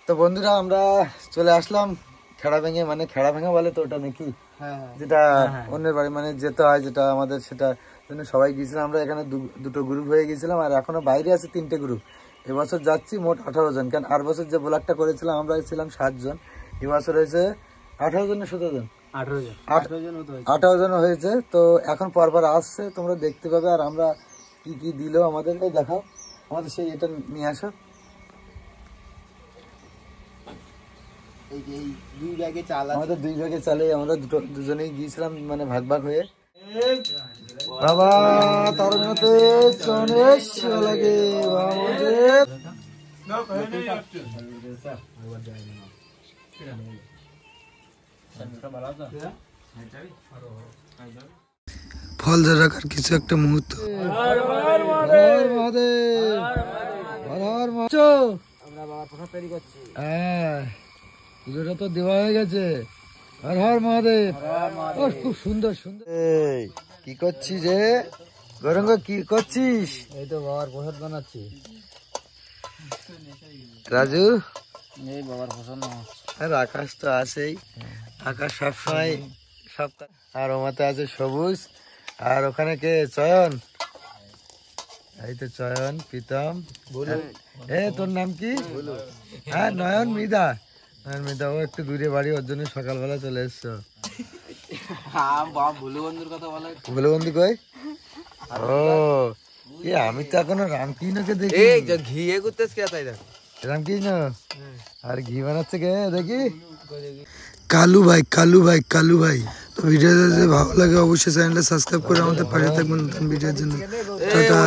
তো বন্ধুরা আমরা চলে আসলাম খেড়া ভেঙে, মানে খেড়া ভেঙে বলে তো ওটা নাকি, যেটা অন্যের বাড়ি মানে যেতে হয়, যেটা আমাদের সেটা জন্য সবাই গিয়েছিলাম। আমরা এখানে দুটো গ্রুপ হয়ে গিয়েছিলাম, আর এখনো বাইরে আছে 3টে গ্রুপ। এবছর যাচ্ছি মোট 18 জন, কারণ 8 বছর যে ব্লগটা করেছিলাম আমরা ছিলাম 7 জন, এবছর হয়েছে 18 জন না 17 জন, 18 জন হয়েছে। তো এখন পরপর আসছে, তোমরা দেখতে পাবে। আর আমরা কি কি দিল আমাদের দেখাও, আমাদের সেই এটা নিয়ে আসো। আমাদের 2 ব্যাগে চালে আমরা দুজনেই গিয়েছিলাম, মানে ভাগ ভাগ হয়ে। বাবা তার মতে চনেশ লাগে আমাদের ফল রাখার কিছু একটা মুহূর্ত। হ্যাঁ পুজোটা তো দেওয়া হয়ে গেছে। হর হর মহাদেব। খুব সুন্দর সুন্দর। কি করছিস রে গৌরঙ্গ, কি করছিস? এই তো বাবার প্রসাদ বানাচ্ছি। রাজু এই বাবার প্রসাদ। আর আকাশ তো আছেই, আকাশ সবসময় সব। আর ওমাতে আছে সবুজ, আর ওখানে কে চয়ন, এই তো চয়ন, প্রীতম, তোর নাম কি? হ্যাঁ নয়ন, মৃদা। নয়ন মৃদা ও একটু দূরে বাড়ি, ওর জন্য সকালবেলা চলে এসছো। ভুলু বন্ধুর কথা বলে। ভুলু বন্ধু কই? ও আমি তো এখনো রামকৃষ্ণকে দেখি। ঘি এ করতেছ কে তাই দেখ রামকৃষ্ণ আর ঘি বানাচ্ছে কে দেখি? কালু ভাই, কালু ভাই, কালু ভাই। তো ভিডিওটা যদি ভালো লাগে অবশ্যই চ্যানেলটা সাবস্ক্রাইব করে আমাদের পাশে থাকবেন নতুন ভিডিওর জন্য। টাটা।